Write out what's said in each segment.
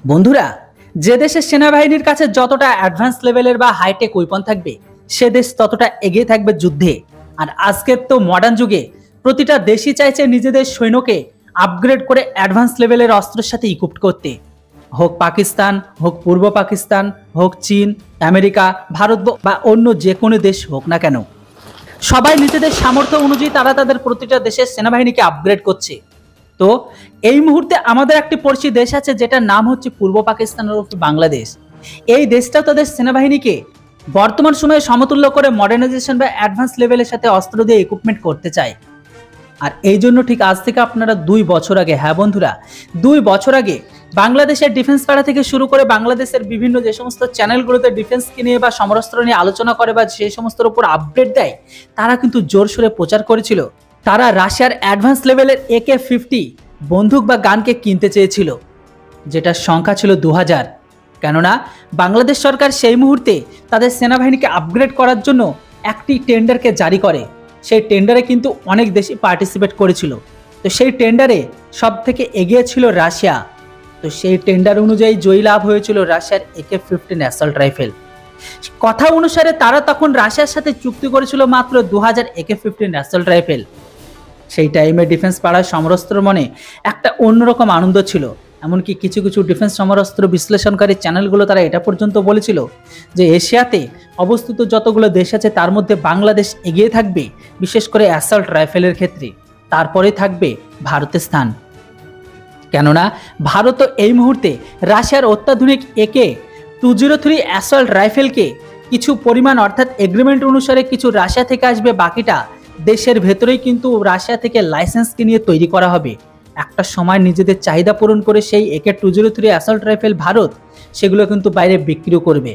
বন্ধুরা, যে দেশের সেনাবাহিনীর কাছে যতটা অ্যাডভান্স লেভেলের বা হাইটেক ওয়েপন থাকবে সে দেশ ততটা এগিয়ে থাকবে যুদ্ধে। আর আজকের তো মডার্ন যুগে প্রতিটা দেশই চাইছে নিজেদের সৈন্যকে আপগ্রেড করে অ্যাডভান্স লেভেলের অস্ত্রের সাথে ইকুইপড করতে। হোক পাকিস্তান, হোক পূর্ব পাকিস্তান, হোক চীন, আমেরিকা, ভারত বা অন্য যে কোনো দেশ হোক না কেন, সবাই নিজেদের সামর্থ্য অনুযায়ী তারা তাদের প্রতিটা দেশের সেনাবাহিনীকে আপগ্রেড করছে। তো এই মুহূর্তে আমাদের একটি পড়শি দেশ আছে যেটার নাম হচ্ছে পূর্ব পাকিস্তানের বাংলাদেশ। এই দেশটা তাদের সেনাবাহিনীকে বর্তমান সময়ে সমতুল্য করে মডার্নাইজেশন বা অ্যাডভান্স লেভেলের সাথে অস্ত্র দিয়ে ইকুইপমেন্ট করতে চায়। আর এই জন্য ঠিক আজ থেকে আপনারা 2 বছর আগে, হ্যাঁ বন্ধুরা, 2 বছর আগে বাংলাদেশের ডিফেন্স পাড়া থেকে শুরু করে বাংলাদেশের বিভিন্ন যে সমস্ত চ্যানেলগুলোতে ডিফেন্সকে নিয়ে বা সমরাস্ত্র নিয়ে আলোচনা করে বা সেই সমস্তের উপর আপডেট দেয়, তারা কিন্তু জোরসোরে প্রচার করেছিল তারা রাশিয়ার অ্যাডভান্স লেভেলের AK-50 বন্দুক বা গানকে কিনতে চেয়েছিল, যেটার সংখ্যা ছিল 2000। কেননা বাংলাদেশ সরকার সেই মুহূর্তে তাদের সেনাবাহিনীকে আপগ্রেড করার জন্য একটি টেন্ডারকে জারি করে। সেই টেন্ডারে কিন্তু অনেক দেশই পার্টিসিপেট করেছিল। তো সেই টেন্ডারে সব থেকে এগিয়ে ছিল রাশিয়া। তো সেই টেন্ডার অনুযায়ী জয়ী লাভ হয়েছিল রাশিয়ার AK-50 অ্যাসল্ট রাইফেল। কথা অনুসারে তারা তখন রাশিয়ার সাথে চুক্তি করেছিল মাত্র 2000 AK-50 অ্যাসল্ট রাইফেল। সেই টাইমে ডিফেন্স পাড়ার সমরাস্ত্র মনে একটা অন্যরকম আনন্দ ছিল। এমনকি কিছু কিছু ডিফেন্স সমরাস্ত্র বিশ্লেষণকারী চ্যানেলগুলো তারা এটা পর্যন্ত বলেছিল যে এশিয়াতে অবস্থিত যতগুলো দেশ আছে তার মধ্যে বাংলাদেশ এগিয়ে থাকবে, বিশেষ করে অ্যাসল্ট রাইফেলের ক্ষেত্রে। তারপরে থাকবে ভারতের স্থান। কেননা ভারতও এই মুহূর্তে রাশিয়ার অত্যাধুনিক AK-203 অ্যাসল্ট রাইফেলকে কিছু পরিমাণ অর্থাৎ এগ্রিমেন্ট অনুসারে কিছু রাশিয়া থেকে আসবে, বাকিটা দেশের ভেতরেই কিন্তু রাশিয়া থেকে লাইসেন্সকে নিয়ে তৈরি করা হবে। একটা সময় নিজেদের চাহিদা পূরণ করে সেই AK-203 অ্যাসল্ট রাইফেল ভারত সেগুলো কিন্তু বাইরে বিক্রিও করবে।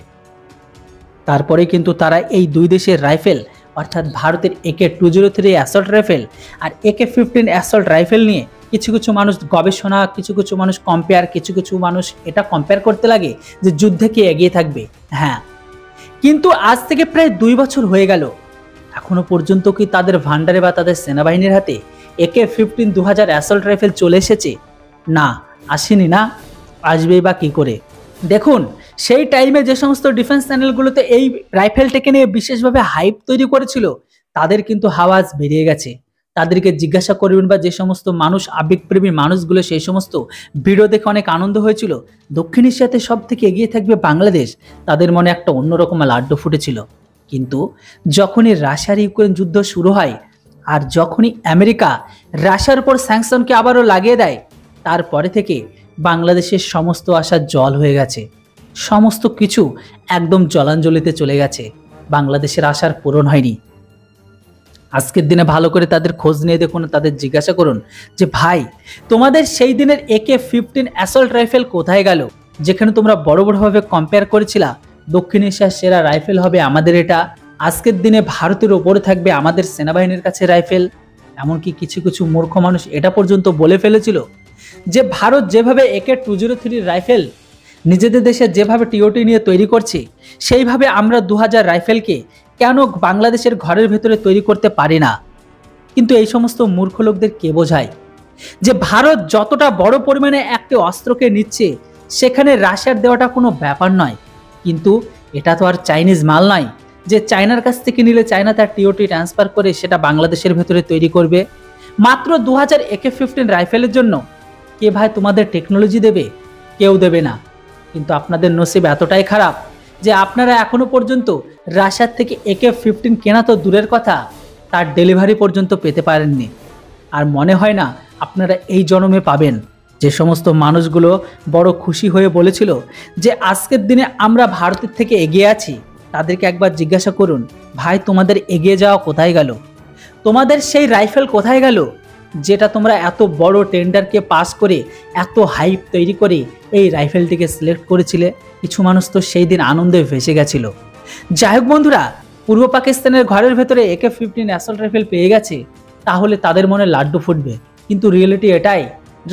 তারপরে কিন্তু তারা এই দুই দেশের রাইফেল অর্থাৎ ভারতের AK-203 অ্যাসল্ট রাইফেল আর AK-50 অ্যাসল্ট রাইফেল নিয়ে কিছু কিছু মানুষ গবেষণা, কিছু কিছু মানুষ কম্পেয়ার, কিছু কিছু মানুষ এটা কম্পেয়ার করতে লাগে যে যুদ্ধে কে এগিয়ে থাকবে। হ্যাঁ, কিন্তু আজ থেকে প্রায় 2 বছর হয়ে গেল, এখনো পর্যন্ত কি তাদের ভান্ডারে বা তাদের সেনাবাহিনীর হাতে AK-50 2000 অ্যাসল্ট রাইফেল চলে এসেছে? না, আসেনি। না আসবেই বা কি করে? দেখুন, সেই টাইমে যে সমস্ত ডিফেন্স চ্যানেলগুলোতে এই রাইফেলটাকে নিয়ে বিশেষভাবে হাইপ তৈরি করেছিল তাদের কিন্তু হাওয়াজ বেরিয়ে গেছে। তাদেরকে জিজ্ঞাসা করবেন বা যে সমস্ত মানুষ আবেগপ্রেমী মানুষগুলো সেই সমস্ত ভিডিও দেখে অনেক আনন্দ হয়েছিল, দক্ষিণ এশিয়াতে সব থেকে এগিয়ে থাকবে বাংলাদেশ, তাদের মনে একটা অন্যরকম লাড্ডু ফুটেছিল। কিন্তু যখনই রাশিয়ার ইউক্রেন যুদ্ধ শুরু হয় আর যখনই আমেরিকা রাশিয়ার উপর স্যাংশনকে আবারও লাগিয়ে দেয়, তারপরে থেকে বাংলাদেশের সমস্ত আশা জল হয়ে গেছে। সমস্ত কিছু একদম জলাঞ্জলিতে চলে গেছে। বাংলাদেশের আশার পূরণ হয়নি। আজকের দিনে ভালো করে তাদের খোঁজ নিয়ে দেখুন, তাদের জিজ্ঞাসা করুন যে ভাই, তোমাদের সেই দিনের AK-50 অ্যাসল্ট রাইফেল কোথায় গেল? যেখানে তোমরা বড় বড়ভাবে কম্পেয়ার করেছিলা দক্ষিণ এশিয়ার সেরা রাইফেল হবে আমাদের এটা, আজকের দিনে ভারতের ওপরে থাকবে আমাদের সেনাবাহিনীর কাছে রাইফেল। এমনকি কিছু কিছু মূর্খ মানুষ এটা পর্যন্ত বলে ফেলেছিল যে ভারত যেভাবে AK-203 রাইফেল নিজেদের দেশে যেভাবে TOT নিয়ে তৈরি করছে, সেইভাবে আমরা 2000 রাইফেলকে কেন বাংলাদেশের ঘরের ভেতরে তৈরি করতে পারি না? কিন্তু এই সমস্ত মূর্খ লোকদের কে বোঝায় যে ভারত যতটা বড় পরিমাণে একটি অস্ত্রকে নিচ্ছে সেখানে রাশিয়ার দেওয়াটা কোনো ব্যাপার নয়। কিন্তু এটা তো আর চাইনিজ মাল নয় যে চায়নার কাছ থেকে নিলে চায়না তার TOT ট্রান্সফার করে সেটা বাংলাদেশের ভেতরে তৈরি করবে। মাত্র 2000 AK-50 রাইফেলের জন্য কে ভাই তোমাদের টেকনোলজি দেবে? কেউ দেবে না। কিন্তু আপনাদের নসিব এতটাই খারাপ যে আপনারা এখনো পর্যন্ত রাশিয়ার থেকে AK-50 কেনা তো দূরের কথা, তার ডেলিভারি পর্যন্ত পেতে পারেননি। আর মনে হয় না আপনারা এই জন্মে পাবেন। যে সমস্ত মানুষগুলো বড় খুশি হয়ে বলেছিল যে আজকের দিনে আমরা ভারতের থেকে এগিয়ে আছি, তাদেরকে একবার জিজ্ঞাসা করুন, ভাই তোমাদের এগিয়ে যাওয়া কোথায় গেল? তোমাদের সেই রাইফেল কোথায় গেল যেটা তোমরা এত বড় টেন্ডারকে পাস করে এত হাইপ তৈরি করে এই রাইফেলটিকে সিলেক্ট করেছিলে? কিছু মানুষ তো সেই দিন আনন্দে ভেসে গেছিল। যাই হোক বন্ধুরা, পূর্ব পাকিস্তানের ঘরের ভেতরে AK-50 অ্যাসল্ট রাইফেল পেয়ে গেছে, তাহলে তাদের মনে লাড্ডু ফুটবে। কিন্তু রিয়েলিটি এটাই,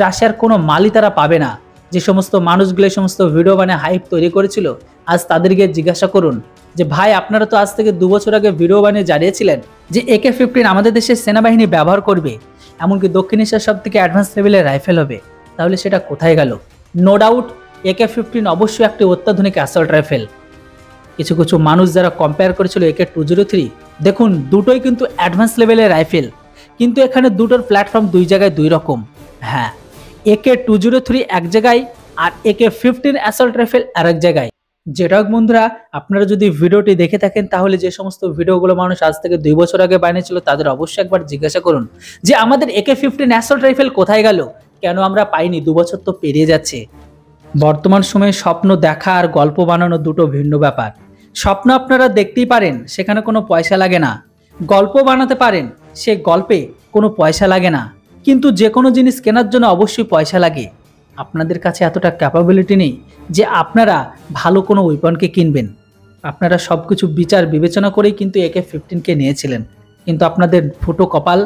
রাশিয়ার কোনো মালই তারা পাবে না। যে সমস্ত মানুষগুলো এই সমস্ত ভিডিও বানিয়ে হাইপ তৈরি করেছিল, আজ তাদেরকে জিজ্ঞাসা করুন যে ভাই, আপনারা তো আজ থেকে 2 বছর আগে ভিডিও বানিয়ে জানিয়েছিলেন যে AK-50 আমাদের দেশের সেনাবাহিনী ব্যবহার করবে, এমনকি দক্ষিণ এশিয়ার সব থেকে অ্যাডভান্স লেভেলের রাইফেল হবে, তাহলে সেটা কোথায় গেল? নো ডাউট AK-15 অবশ্যই একটি অত্যাধুনিক অ্যাসল্ট রাইফেল। কিছু কিছু মানুষ যারা কম্পেয়ার করেছিল AK-203, দেখুন দুটোই কিন্তু অ্যাডভান্স লেভেলের রাইফেল, কিন্তু এখানে দুটোর প্ল্যাটফর্ম দুই জায়গায় দুই রকম। হ্যাঁ, AK-203 এক জায়গায় আর AK-15 অ্যাসল্ট রাইফেল আরেক জায়গায়। যেটা হোক বন্ধুরা, আপনারা যদি ভিডিওটি দেখে থাকেন তাহলে যে সমস্ত ভিডিওগুলো মানুষ আজ থেকে 2 বছর আগে বানিয়েছিল তাদের অবশ্যই একবার জিজ্ঞাসা করুন যে আমাদের AK-15 অ্যাসল্ট রাইফেল কোথায় গেল, কেন আমরা পাইনি, 2 বছর তো পেরিয়ে যাচ্ছে। বর্তমান সময়ে স্বপ্ন দেখা আর গল্প বানানো দুটো ভিন্ন ব্যাপার। স্বপ্ন আপনারা দেখতেই পারেন, সেখানে কোনো পয়সা লাগে না। গল্প বানাতে পারেন, সে গল্পে কোনো পয়সা লাগে না। কিন্তু যে কোনো জিনিস কেনার জন্য অবশ্যই পয়সা লাগে। আপনাদের কাছে এতটা ক্যাপাবিলিটি নেই যে আপনারা ভালো কোনো ওয়েপনকে কিনবেন। আপনারা সব কিছু বিচার বিবেচনা করেই কিন্তু AK-15কে নিয়েছিলেন, কিন্তু আপনাদের ফুটো কপাল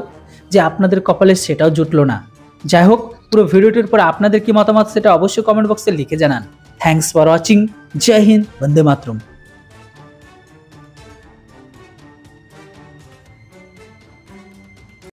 যে আপনাদের কপালে সেটাও জুটলো না। যাই হোক, পুরো ভিডিওটির পর আপনাদের কি মতামত সেটা অবশ্যই কমেন্ট বক্সে লিখে জানান। Thanks for watching. জয় হিন্দ, বন্দে মাতরম।